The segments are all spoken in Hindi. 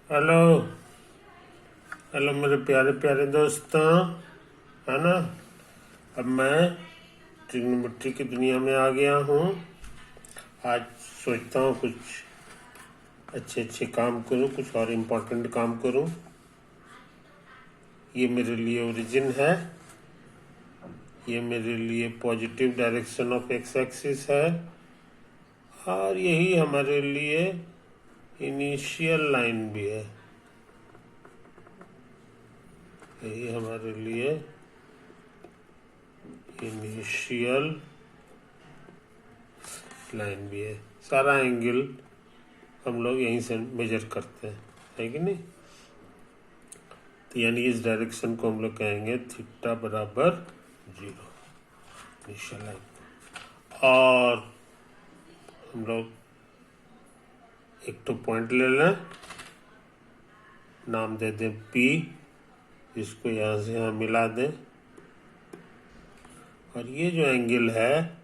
हेलो। हेलो मेरे प्यारे प्यारे दोस्तों, है ना। अब मैं ट्रिग्नोमेट्री की दुनिया में आ गया हूँ। आज सोचता हूँ कुछ अच्छे अच्छे काम करूँ, कुछ और इम्पोर्टेंट काम करूँ। ये मेरे लिए ओरिजिन है, ये मेरे लिए positive direction of x axis है, और यही हमारे लिए इनिशियल लाइन भी है। यही हमारे लिए इनिशियल लाइन भी है। सारा एंगल हम लोग यहीं से मेजर करते हैं, है कि नहीं। तो यानी इस डायरेक्शन को हम लोग कहेंगे थीटा बराबर 0 इनिशियल लाइन। और हम लोग एक तो पॉइंट ले लें, नाम दे दें P, इसको यहाँ से यहाँ मिला दें, और ये जो एंगल है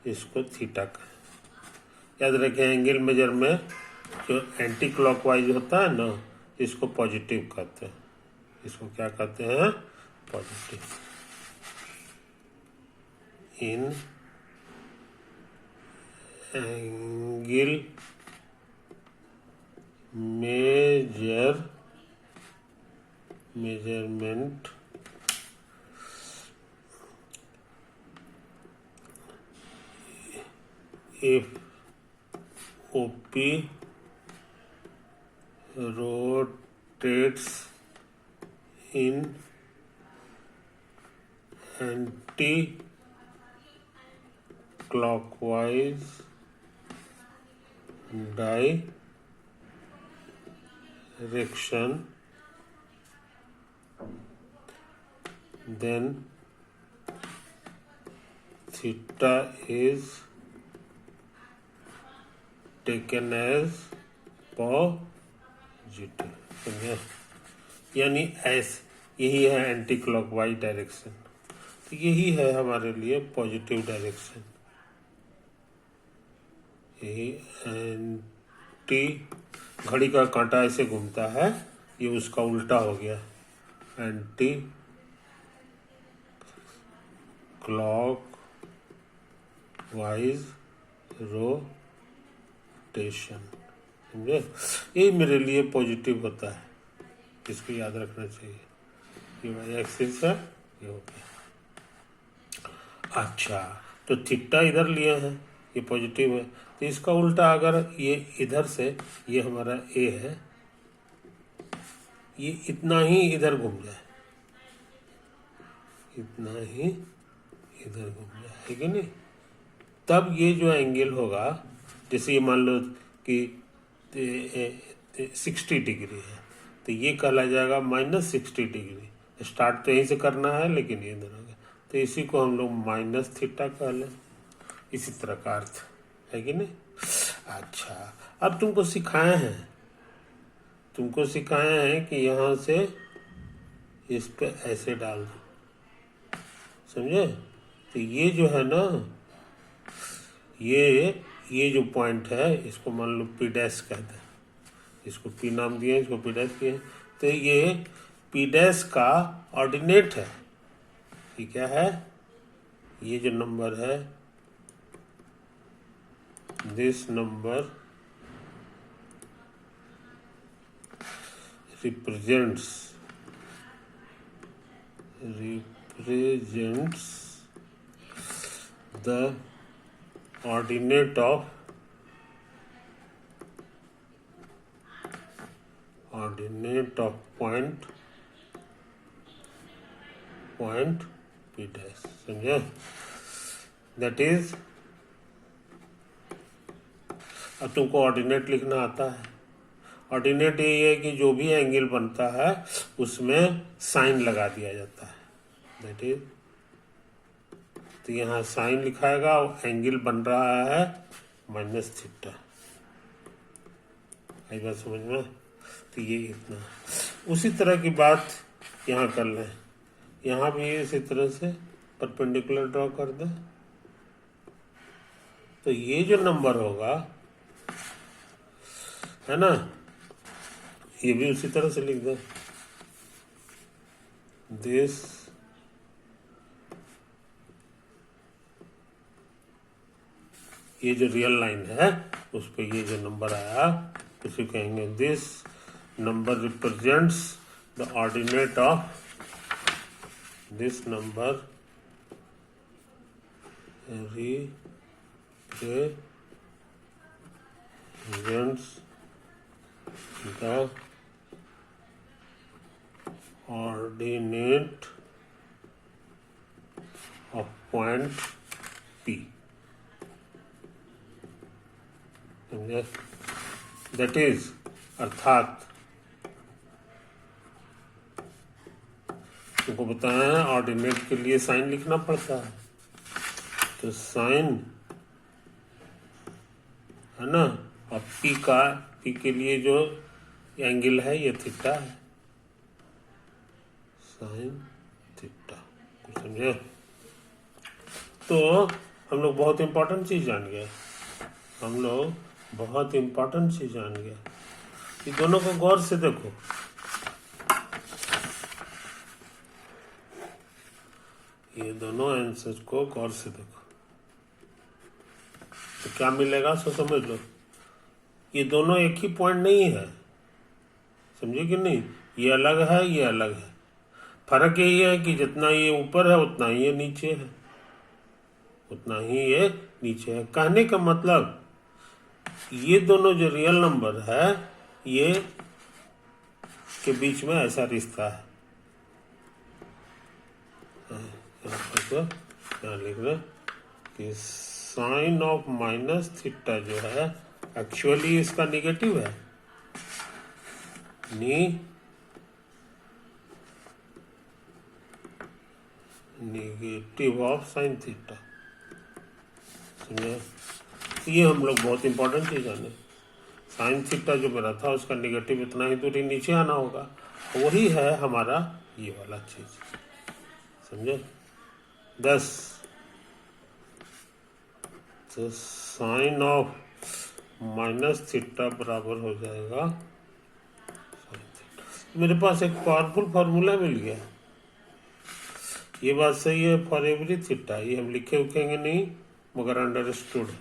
इसको थीटा का। याद रखें, एंगल मेजर में जो एंटी क्लॉकवाइज होता है ना, इसको पॉजिटिव कहते हैं। इसको क्या कहते हैं? Positive. In angle measurement if OP rotates in anti-clockwise direction, then theta is taken as positive. समझे? यानी यही है एंटी क्लॉकवाइज डायरेक्शन। तो यही है हमारे लिए पॉजिटिव डायरेक्शन। यही एंटी, घड़ी का कांटा ऐसे घूमता है, ये उसका उल्टा हो गया, एंटी क्लॉकवाइज रोटेशन। समझे? ये मेरे लिए पॉजिटिव होता है, इसको याद रखना चाहिए। ये वाई एक्सिस है, ये हो गया। अच्छा, तो थीटा इधर लिया है, ये पॉजिटिव है, तो इसका उल्टा अगर ये इधर से, ये हमारा ए है, ये इतना ही इधर घूम जाए, इतना ही इधर घूम जाए, है कि नहीं, तब ये जो एंगल होगा, जैसे ये मान लो कि 60 डिग्री है, तो ये कहला जाएगा -60 डिग्री। स्टार्ट तो यहीं से करना है, लेकिन ये इधर होगा, तो इसी को हम लोग माइनस थीटा कह लें। इसी तरह का अर्थ है कि नहीं। अच्छा, अब तुमको सिखाए हैं कि यहाँ से इस पे ऐसे डाल दो, समझे। तो ये जो है ना, ये जो पॉइंट है, इसको मान लो P डैश कहते हैं, इसको P नाम दिए, इसको P डैश किए। तो ये P डैश का ऑर्डिनेट है। ये क्या है? ये जो नंबर है, this number represents the ordinate of point P dash। समझे? दैट इज, अब तुमको ऑर्डिनेट लिखना आता है। ऑर्डिनेट ये है कि जो भी एंगल बनता है उसमें साइन लगा दिया जाता है, दैट इज। तो यहाँ साइन लिखाएगा और एंगल बन रहा है -थीटा। आई बात समझ में? तो ये इतना। उसी तरह की बात यहाँ कर लें, यहाँ भी इसी तरह से परपेंडिकुलर ड्रॉ कर दें। तो ये जो नंबर होगा, है ना, ये भी उसी तरह से लिख दें, दिस ये जो रियल लाइन है उस पर ये जो नंबर आया उसे कहेंगे this number represents the ordinate of this number represents the ordinate of point P. समझे? That is अर्थात तुमको बताया है ऑर्डिनेट के लिए साइन लिखना पड़ता है, तो साइन है ना, और पी के लिए जो एंगल है ये थीटा है, साइन थीटा। कुछ समझे? तो हम लोग बहुत इंपॉर्टेंट चीज जान गए, ये दोनों को गौर से देखो। ये दोनों आंसर को गौर से देखो तो क्या मिलेगा सो समझ लो। ये दोनों एक ही पॉइंट नहीं है, समझे कि नहीं? ये अलग है, ये अलग है। फर्क यही है कि जितना ये ऊपर है उतना ही ये नीचे है, कहने का मतलब ये दोनों जो रियल नंबर है ये के बीच में ऐसा रिश्ता है। यहाँ लिख रहे कि साइन ऑफ माइनस थीटा जो है एक्चुअली इसका निगेटिव है, निगेटिव ऑफ साइन थीटा। समझे? ये हम लोग बहुत इंपॉर्टेंट चीज जाने, साइन थीटा जो मेरा था उसका निगेटिव इतना ही दूरी नीचे आना होगा, वही है हमारा ये वाला चीज। समझे? 10 तो साइन ऑफ माइनस थीटा बराबर हो जाएगा साइन थीटा। मेरे पास एक पावरफुल फार्मूला मिल गया। ये बात सही है, फॉर एवरी थीटा, ये हम लिखे उखेंगे नहीं मगर अंडरस्टूड है।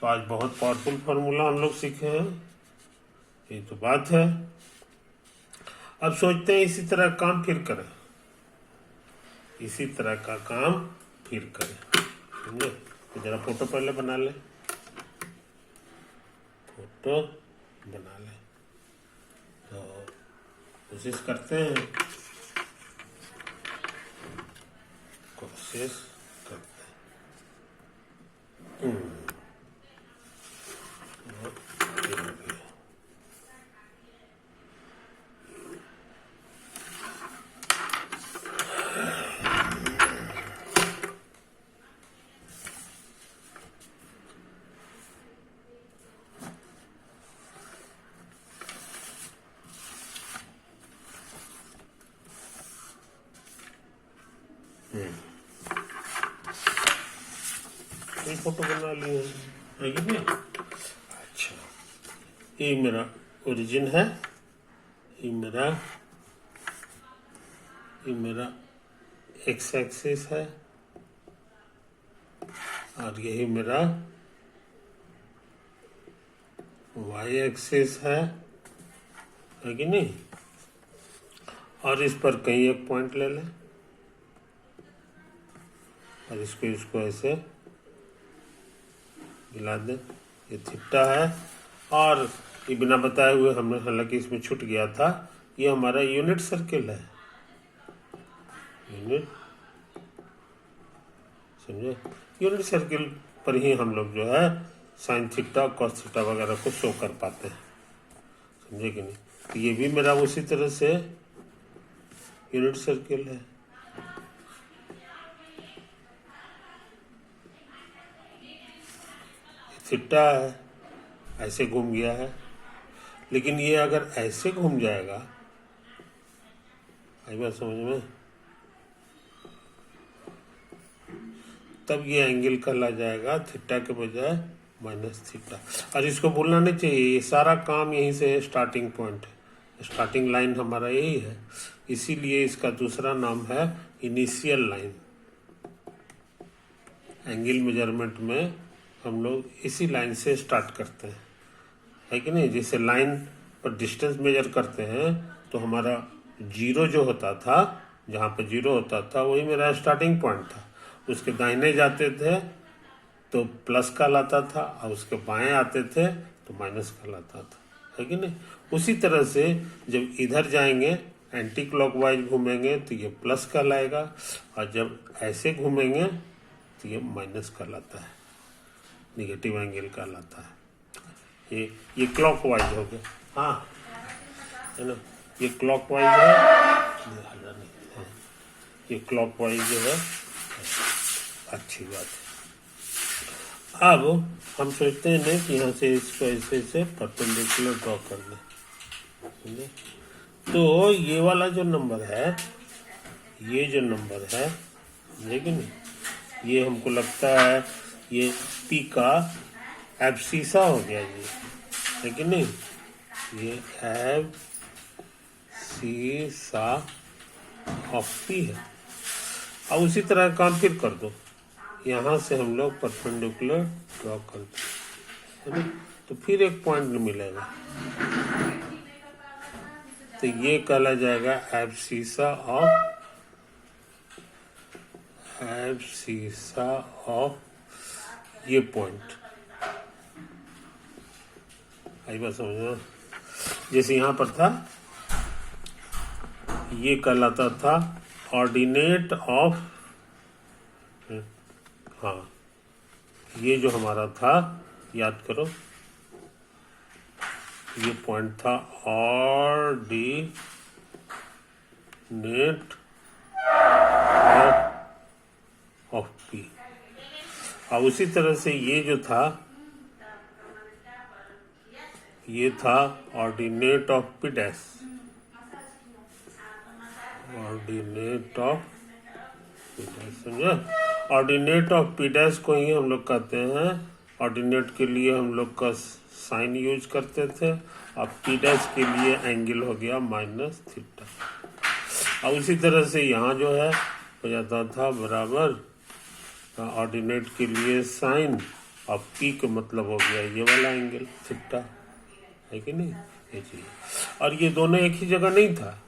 तो आज बहुत पावरफुल फार्मूला हम लोग सीखे हैं, ये तो बात है। अब सोचते हैं इसी तरह काम फिर करें, समझे? तो जरा फोटो पहले बना ले, तो कोशिश करते हैं, फोटो बना लिए है कि नहीं? अच्छा, ये मेरा ओरिजिन है, ये मेरा एक्स एक्सिस है और यही मेरा वाई एक्सिस है कि नहीं? और इस पर कहीं एक पॉइंट ले लें और इसको ऐसे मिला दें। ये थीटा है और ये बिना बताए हुए हमने, हालांकि इसमें छूट गया था, ये हमारा यूनिट सर्किल है, समझे? यूनिट सर्किल पर ही हम लोग जो है साइन थीटा कॉस थीटा वगैरह को शो कर पाते हैं, समझे कि नहीं? तो ये भी मेरा उसी तरह से यूनिट सर्किल है। थीटा है, ऐसे घूम गया है, लेकिन ये अगर ऐसे घूम जाएगा, आई बात समझ में, तब ये एंगल कहला जाएगा थीटा के बजाय माइनस थीटा। और इसको भूलना नहीं चाहिए, ये सारा काम यहीं से स्टार्टिंग पॉइंट है, स्टार्टिंग लाइन हमारा यही है, इसीलिए इसका दूसरा नाम है इनिशियल लाइन। एंगल मेजरमेंट में हम लोग इसी लाइन से स्टार्ट करते हैं, है कि नहीं। जैसे लाइन पर डिस्टेंस मेजर करते हैं तो हमारा जीरो जो होता था, जहाँ पे जीरो होता था वही मेरा स्टार्टिंग पॉइंट था। उसके दाहिने जाते थे तो प्लस कहलाता था, और उसके बाएं आते थे तो माइनस कहलाता था, है कि नहीं। उसी तरह से जब इधर जाएंगे एंटी क्लॉकवाइज घूमेंगे तो ये प्लस कहलाएगा, और जब ऐसे घूमेंगे तो ये माइनस कहलाता है, निगेटिव एंगल कहलाता है। ये क्लॉकवाइज हो गया, हाँ है ना, ये क्लॉकवाइज है, ये क्लॉकवाइज जो है, अच्छी बात है। अब हम सोचते हैं ना कि यहाँ से इसको ऐसे परपेंडिकुलर ड्रॉ कर दें। तो ये वाला जो नंबर है, ये जो नंबर है, लेकिन ये हमको लगता है ये पी का एब्सीसा हो गया जी, लेकिन नहीं, ये एब्सीसा ऑफ पी है। अब उसी तरह काम फिर कर दो, यहाँ से हम लोग परपेंडिकुलर ड्रॉ करते हैं, तो फिर एक पॉइंट मिलेगा, तो ये कहला जाएगा एब्सीसा ऑफ ये पॉइंट। आई बात समझना। जैसे यहाँ पर था, ये कहलाता था ऑर्डिनेट ऑफ, हाँ ये जो हमारा था, याद करो, ये पॉइंट था ऑर्डिनेट ऑफ पी। और उसी तरह से ये जो था, ये था ordinate of P dash, ordinate of P dash, समझे। ऑर्डिनेट ऑफ पी डैश को ही हम लोग कहते हैं, ऑर्डिनेट के लिए हम लोग का साइन यूज करते थे, और पी डैश के लिए एंगल हो गया माइनस थीटा। और उसी तरह से यहाँ जो है हो जाता था बराबर ऑर्डिनेट के लिए साइन, और पी का मतलब हो गया ये वाला एंगल थीटा, है कि नहीं, ये चीज। और ये दोनों एक ही जगह नहीं था,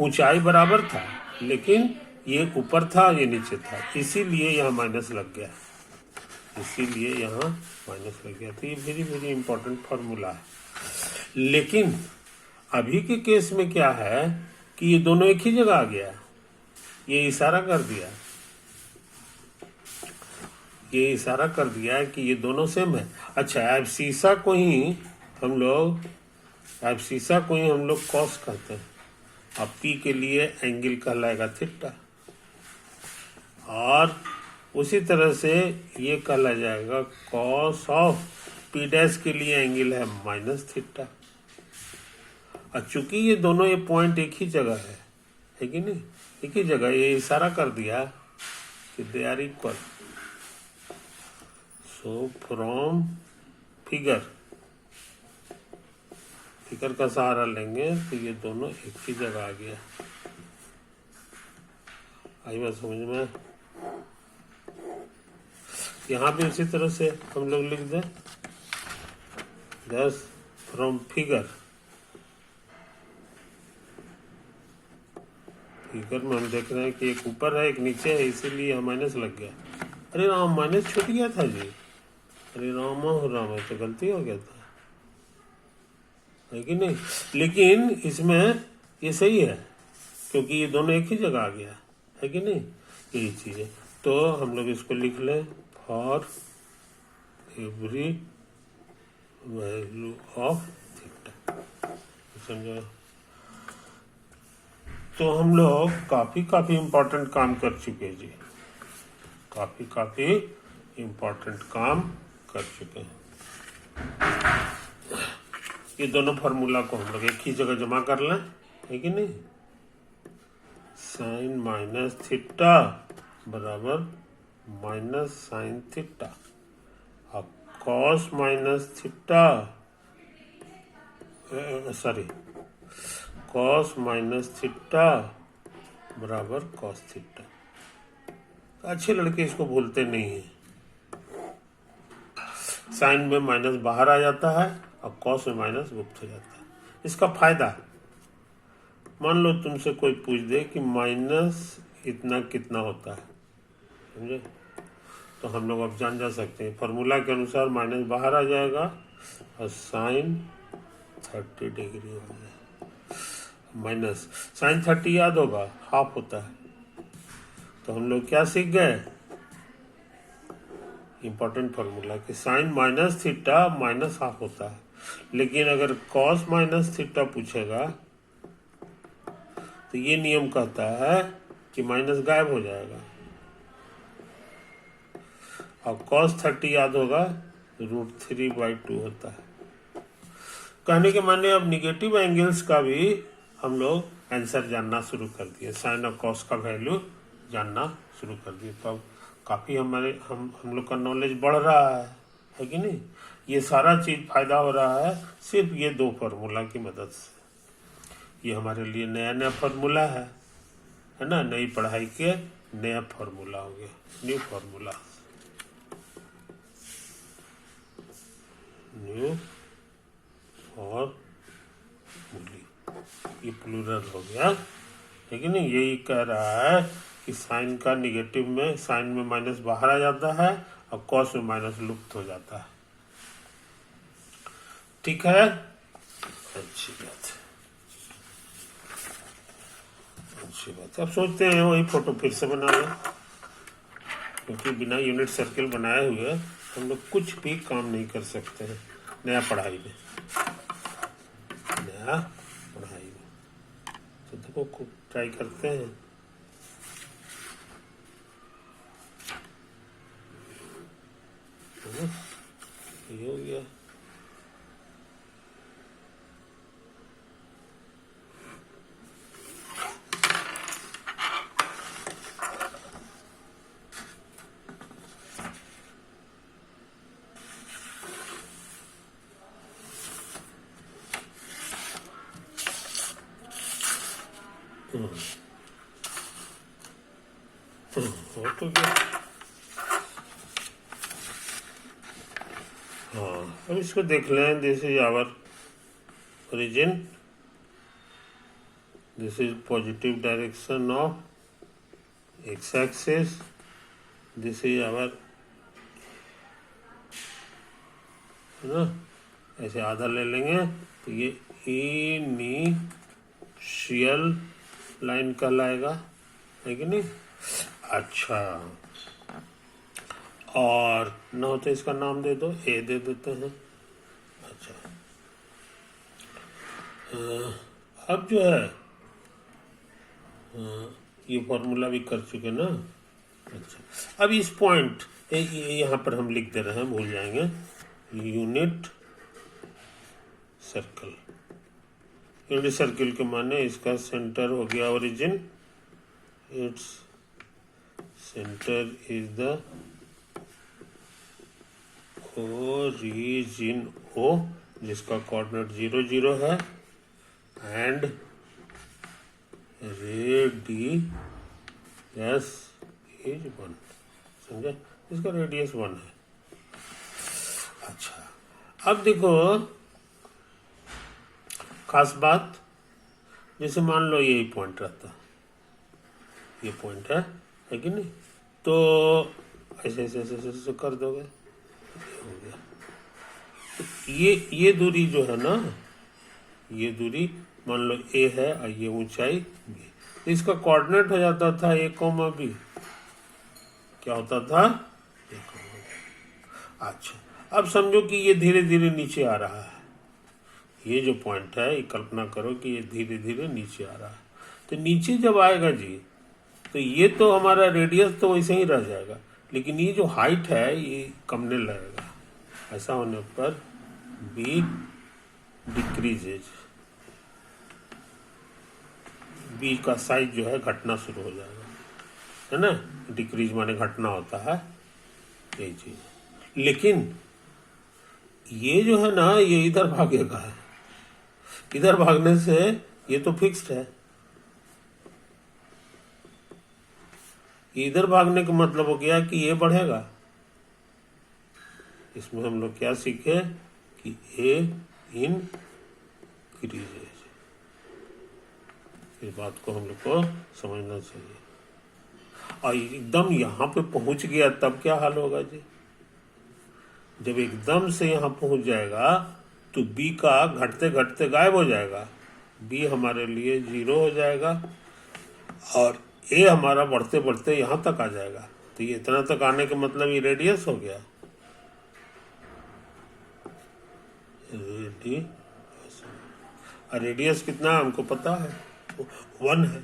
ऊंचाई बराबर था, लेकिन ये ऊपर था ये नीचे था, इसीलिए यहाँ माइनस लग गया, इसीलिए यहाँ माइनस लग गया। तो ये वेरी वेरी इंपॉर्टेंट फॉर्मूला है। लेकिन अभी के केस में क्या है कि ये दोनों एक ही जगह आ गया, ये इशारा कर दिया, ये इशारा कर दिया कि ये दोनों सेम है। अच्छा, एब्सीसा को ही हम लोग कॉस कहते हैं, और पी के लिए एंगल कहलाएगा थीटा, और उसी तरह से ये कहला जाएगा कॉस ऑफ पी डैश के लिए एंगल है माइनस थीटा। और चूंकि ये दोनों ये पॉइंट एक ही जगह है कि नहीं, एक ही जगह, ये इशारा कर दिया कि they are equal. So from figure का सहारा लेंगे तो ये दोनों एक ही जगह आ गया। आई बात समझ में। यहाँ भी उसी तरह से हम लोग लिख दें, दस फ्रॉम फिगर में हम देख रहे हैं कि एक ऊपर है एक नीचे है, इसीलिए यहाँ माइनस लग गया। अरे राम, माइनस छूट गया था जी, अरे राम तो गलती हो गया था, है कि नहीं। लेकिन इसमें ये सही है क्योंकि ये दोनों एक ही जगह आ गया, है कि नहीं, यही चीज है। तो हम लोग इसको लिख लें, for every value of theta, समझो। तो हम लोग काफी इम्पोर्टेंट काम कर चुके जी, काफी इम्पोर्टेंट काम कर चुके हैं। ये दोनों फार्मूला को हम लोग एक ही जगह जमा कर लें, है कि नहीं। साइन माइनस थीटा बराबर minus sine theta, cos minus theta, sorry cos minus theta बराबर कॉस थीटा। अच्छे लड़के इसको भूलते नहीं है। साइन में माइनस बाहर आ जाता है और कॉस में माइनस गुप्त हो जाता है। इसका फायदा, मान लो तुमसे कोई पूछ दे कि माइनस इतना कितना होता है, समझे, तो हम लोग अब जान जा सकते हैं फॉर्मूला के अनुसार माइनस बाहर आ जाएगा और साइन 30 डिग्री हो गया। माइनस साइन 30 याद होगा, हाफ होता है। तो हम लोग क्या सीख गए, इंपॉर्टेंट फॉर्मूला कि sine minus theta minus half होता है। लेकिन अगर कॉस माइनस थीटा पूछेगा तो ये नियम कहता है कि माइनस गायब हो जाएगा, और cos 30 याद होगा √3/2 होता है। कहने के माने अब निगेटिव एंगल्स का भी हम लोग आंसर जानना शुरू कर दिए, साइन और कॉस का वैल्यू जानना शुरू कर दिए। तो अब काफ़ी हमारे हम लोग का नॉलेज बढ़ रहा है कि नहीं। ये सारा चीज़ फायदा हो रहा है सिर्फ ये दो फार्मूला की मदद से। ये हमारे लिए नया नया फार्मूला है ना, नई पढ़ाई के नया फार्मूला हो गया, न्यू फार्मूला, न्यू फॉर्मूली, ये प्लूरल हो गया। लेकिन यही कह रहा है कि साइन का निगेटिव में, साइन में माइनस बाहर आ जाता है और कॉस में माइनस लुप्त हो जाता है। ठीक है, अच्छी बात है, अच्छी बात है। अब सोचते हैं वही फोटो फिर से बना लें, क्योंकि बिना यूनिट सर्किल बनाए हुए हम लोग कुछ भी काम नहीं कर सकते हैं नया पढ़ाई में, नया पढ़ाई में। तो देखो खूब ट्राई करते हैं। ये हो गया, हो तो गया। हाँ, अब इसको देख लें। This is our origin, this is positive direction of x axis, this is our, है ना, ऐसे आधा ले लेंगे तो ये इनिशियल लाइन कहलाएगा, है कि नहीं। अच्छा, और न हो तो इसका नाम दे दो, ए दे देते हैं। अच्छा, अब जो है ये फॉर्मूला भी कर चुके ना। अच्छा, अब इस पॉइंट यहाँ पर हम लिख दे रहे हैं, भूल जाएंगे, यूनिट सर्कल। यूनिट सर्कल के माने इसका सेंटर हो गया origin, its center is the origin O, जिसका कोऑर्डिनेट 0 0 है, एंड रेडियस इज 1, समझे, इसका रेडियस 1 है। अच्छा, अब देखो खास बात, जैसे मान लो यही पॉइंट रहता, ये पॉइंट है कि नहीं, तो ऐसे ऐसे ऐसे ऐसे कर दोगे, हो गया। तो ये दूरी जो है ना, ये दूरी मान लो ए है और ये ऊंचाई बी, तो इसका कोऑर्डिनेट हो जाता था a, b। क्या होता था, a, b। अच्छा, अब समझो कि ये धीरे धीरे नीचे आ रहा है, ये जो पॉइंट है, ये कल्पना करो कि ये धीरे धीरे नीचे आ रहा है। तो नीचे जब आएगा जी, तो ये तो हमारा रेडियस तो वैसे ही रह जाएगा, लेकिन ये जो हाइट है ये कमने लगेगा। ऐसा होने पर बी डिक्रीजेज, बी का साइज जो है घटना शुरू हो जाएगा, है ना। डिक्रीज माने घटना होता है, यही चीज। लेकिन ये जो है ना ये इधर भागेगा, है इधर भागने से ये तो फिक्स्ड है, इधर भागने का मतलब हो गया कि ये बढ़ेगा। इसमें हम लोग क्या सीखे कि ए इंक्रीजेज, इस बात को हम लोग को समझना चाहिए। और एकदम यहाँ पे पहुंच गया तब क्या हाल होगा जी? जब एकदम से यहाँ पहुंच जाएगा तो बी का घटते घटते गायब हो जाएगा, बी हमारे लिए 0 हो जाएगा और ए हमारा बढ़ते बढ़ते यहाँ तक आ जाएगा। तो ये इतना तक आने का मतलब ये रेडियस हो गया, रेडियस कितना हमको पता है 1 है।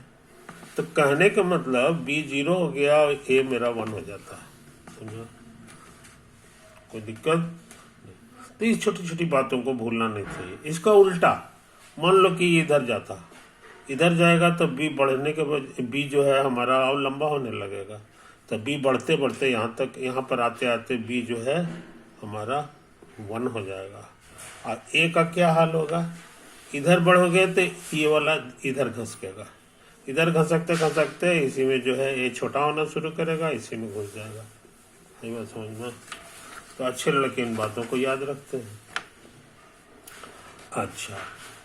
तो कहने का मतलब बी 0 हो गया और ए मेरा 1 हो जाता है। समझो, कोई दिक्कत नहीं। तो इस छोटी छोटी बातों को भूलना नहीं चाहिए। इसका उल्टा मान लो कि इधर जाता, इधर जाएगा तो बी बढ़ने के बाद बी जो है हमारा और लंबा होने लगेगा। तो बी बढ़ते बढ़ते यहाँ तक, यहाँ पर आते आते बी जो है हमारा 1 हो जाएगा। और ए का क्या हाल होगा? इधर बढ़ोगे तो ये वाला इधर घसकेगा, इधर घसकते घसकते इसी में जो है ए छोटा होना शुरू करेगा, इसी में घुस जाएगा। ये बात समझना। तो अच्छे लड़के इन बातों को याद रखते हैं। अच्छा,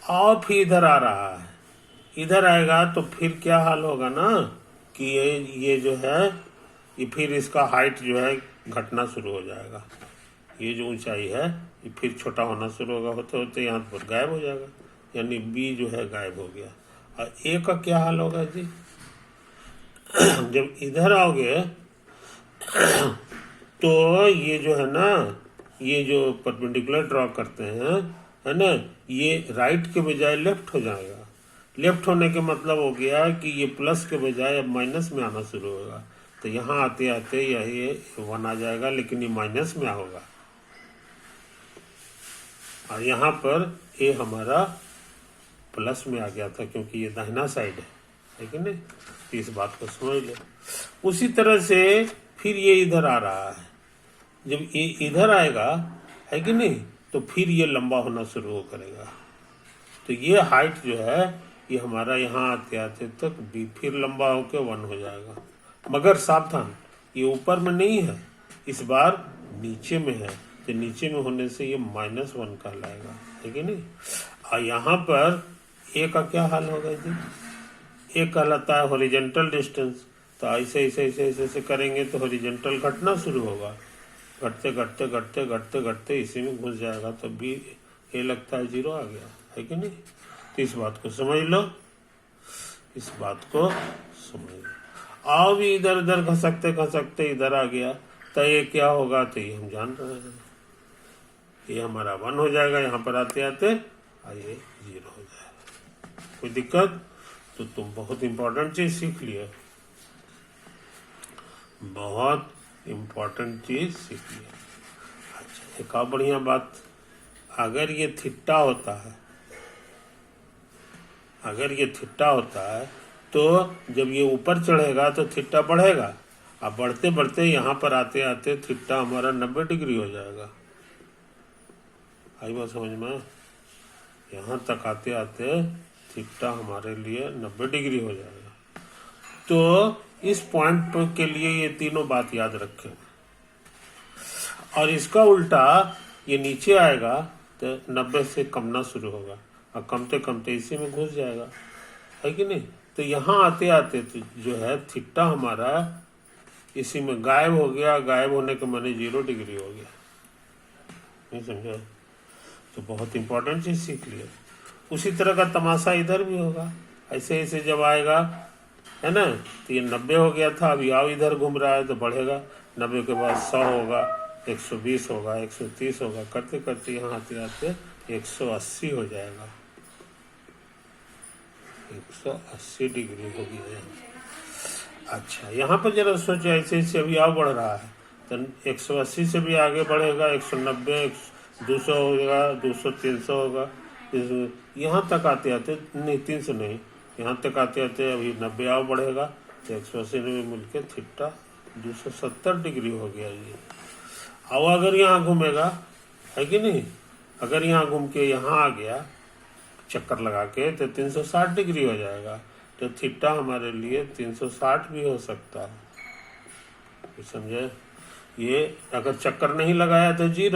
और फिर इधर आ रहा है, इधर आएगा तो फिर क्या हाल होगा ना कि ये जो है ये फिर इसका हाइट जो है घटना शुरू हो जाएगा। ये जो ऊंचाई है ये फिर छोटा होना शुरू होगा, होते होते यहाँ पर गायब हो जाएगा, यानी बी जो है गायब हो गया। और ए का क्या हाल होगा जी? जब इधर आओगे तो ये जो है ना, ये जो परपेंडिकुलर ड्रॉ करते हैं है ना, ये राइट के बजाय लेफ्ट हो जाएगा। लेफ्ट होने के मतलब हो गया कि ये प्लस के बजाय अब माइनस में आना शुरू होगा। तो यहाँ आते आते ये 1 आ जाएगा, लेकिन ये माइनस में होगा। और यहाँ पर ए हमारा प्लस में आ गया था क्योंकि ये दाहिना साइड है कि नहीं? तो इस बात को समझ लो। उसी तरह से फिर ये इधर आ रहा है, जब ये इधर आएगा है कि नहीं, तो फिर ये लंबा होना शुरू करेगा। तो ये हाइट जो है ये हमारा यहाँ आते आते तक भी फिर लंबा होकर 1 हो जाएगा। मगर सावधान, ये ऊपर में नहीं है, इस बार नीचे में है। तो नीचे में होने से ये -1 कहलाएगा, है कि नहीं? और यहाँ पर ए का क्या हाल होगा जी? ए कहलाता है हॉरिजॉन्टल डिस्टेंस। तो ऐसे ऐसे ऐसे ऐसे ऐसे करेंगे तो हॉरिजॉन्टल घटना शुरू होगा, घटते घटते घटते घटते घटते इसी में घुस जाएगा। तो बी ए लगता है 0 आ गया, है कि नहीं? तो इस बात को समझ लो, इस बात को समझ लो। आओ भी इधर उधर घसकते घसकते इधर आ गया तो ये क्या होगा? तो ये हम जान रहे हैं, ये हमारा 1 हो जाएगा। यहाँ पर आते आते ये 0 हो जाएगा। कोई दिक्कत? तो तुम बहुत इंपॉर्टेंट चीज सीख लिए, बहुत इंपॉर्टेंट चीज सीख लिए। अच्छा, एक और बढ़िया बात, अगर ये थीटा होता है, अगर ये थीटा होता है तो जब ये ऊपर चढ़ेगा तो थीटा बढ़ेगा, अब बढ़ते बढ़ते यहाँ पर आते आते थीटा हमारा 90 डिग्री हो जाएगा। आई बात समझ में? यहाँ तक आते आते थीटा हमारे लिए 90 डिग्री हो जाएगा। तो इस पॉइंट के लिए ये तीनों बात याद रखें। और इसका उल्टा ये नीचे आएगा तो 90 से कमना शुरू होगा और कमते कमते इसी में घुस जाएगा, है कि नहीं? तो यहाँ आते आते तो जो है थीटा हमारा इसी में गायब हो गया, गायब होने के माने 0 डिग्री हो गया। नहीं समझा? तो बहुत इंपॉर्टेंट चीज सीख लिया। उसी तरह का तमाशा इधर भी होगा, ऐसे ऐसे जब आएगा है ना, तो ये 90 हो गया था, अभी आओ इधर घूम रहा है तो बढ़ेगा, 90 के बाद 100 होगा, 120 होगा, 130 होगा, करते करते यहाँ आते आते 180 हो जाएगा, 180 डिग्री हो गया है। अच्छा, यहाँ पर जरा सोचो, ऐसे ऐसे अभी आओ बढ़ रहा है तो 180 से भी आगे बढ़ेगा, 190, 200 होगा, 200, 300 होगा, यहाँ तक आते आते नहीं, 300 नहीं, यहाँ तक आते आते अभी 90 आओ बढ़ेगा तो 180 में मिलकर थीटा 270 डिग्री हो गया ये। अब अगर यहाँ घूमेगा है कि नहीं। अगर यहाँ घूम के यहाँ आ गया चक्कर लगा के तो 360 डिग्री हो जाएगा। तो थीटा हमारे लिए 360 भी हो सकता है, समझे। ये अगर चक्कर नहीं लगाया तो 0,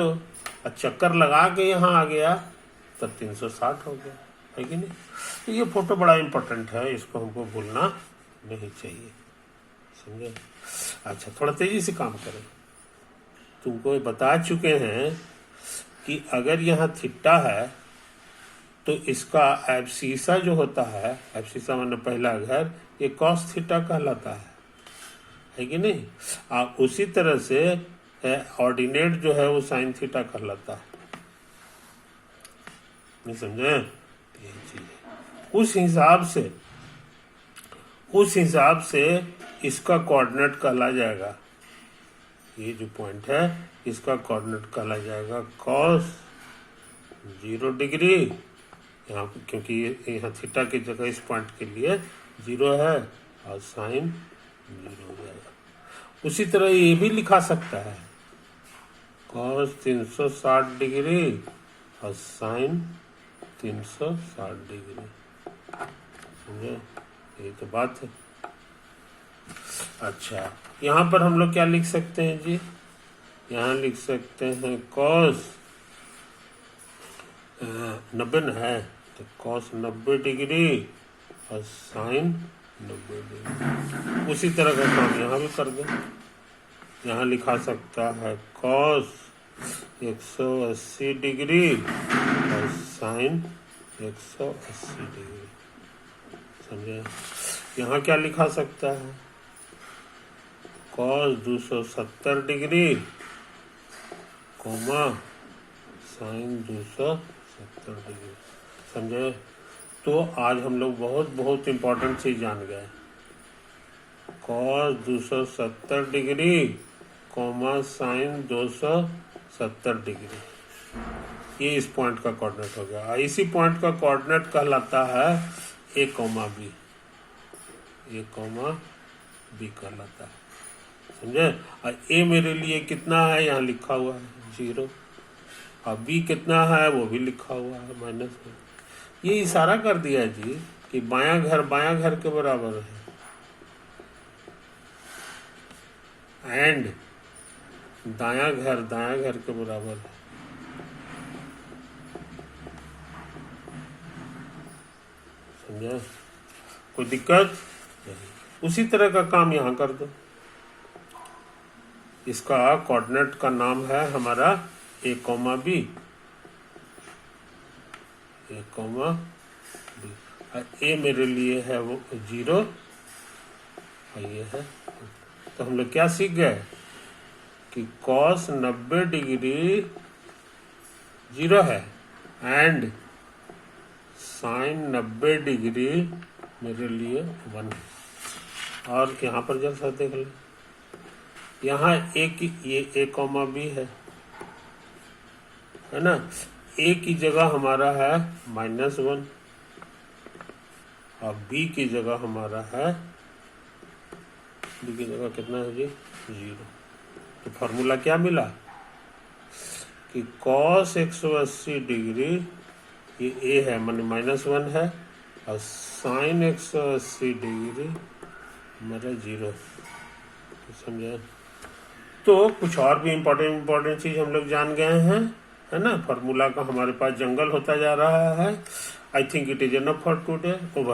और चक्कर लगा के यहाँ आ गया तब 360 हो गया, है कि नहीं। तो ये फोटो बड़ा इम्पोर्टेंट है, इसको हमको भूलना नहीं चाहिए, समझे। अच्छा, थोड़ा तेजी से काम करें। तुमको बता चुके हैं कि अगर यहाँ थीटा है तो इसका एब्सीसा जो होता है, एब्सीसा माने पहला घर, ये कॉस थीटा कहलाता है कि नहीं। उसी तरह से ऑर्डिनेट जो है वो साइन थीटा कहलाता है, नहीं समझे। ये चीज उस हिसाब से इसका कोऑर्डिनेट कहला जाएगा। ये जो पॉइंट है इसका कोऑर्डिनेट कहला जाएगा cos 0 डिग्री, यहाँ क्योंकि यहाँ थीटा की जगह इस पॉइंट के लिए 0 है, और साइन 0 हो जाएगा। उसी तरह ये भी लिखा सकता है cos 360 डिग्री और साइन 360 डिग्री, समझे। ये तो बात है। अच्छा, यहाँ पर हम लोग क्या लिख सकते हैं जी, यहाँ लिख सकते हैं cos 90 न है तो cos 90 डिग्री और साइन 90 डिग्री। उसी तरह का काम यहाँ भी कर दें। यहाँ लिखा सकता है cos 180 डिग्री और साइन 180 डिग्री, समझे। यहाँ क्या लिखा सकता है cos 270 degree coma sign 270 degree, समझे। तो आज हम लोग बहुत इम्पोर्टेंट चीज जान गए। cos 270 degree coma sign 270 degree, ये इस पॉइंट का कोऑर्डिनेट हो गया। इसी पॉइंट का कोऑर्डिनेट कहलाता है a, b कहलाता है, समझे। और a मेरे लिए कितना है, यहाँ लिखा हुआ है 0, और b कितना है वो भी लिखा हुआ है -1। ये इशारा कर दिया जी कि बायां घर के बराबर है, एंड दायां घर के बराबर है, समझे। कोई दिक्कत नहीं। उसी तरह का काम यहाँ कर दो। इसका कोऑर्डिनेट का नाम है हमारा a, b, a मेरे लिए है वो 0 और ये है। तो हम लोग क्या सीख गए कि cos 90 डिग्री 0 है एंड साइन 90 डिग्री मेरे लिए 1 है। और यहाँ पर जरा देख लें, यहाँ ये a, b है ना। a की जगह हमारा है -1 और b की जगह हमारा है, b की जगह कितना है जी 0। तो फॉर्मूला क्या मिला कि cos 180 डिग्री, ये a है माने -1 है, और साइन 180 डिग्री हमारा 0, समझे। तो कुछ और भी इम्पोर्टेंट चीज हम लोग जान गए हैं, है ना। फार्मूला का हमारे पास जंगल होता जा रहा है। I think it is enough for today. Over.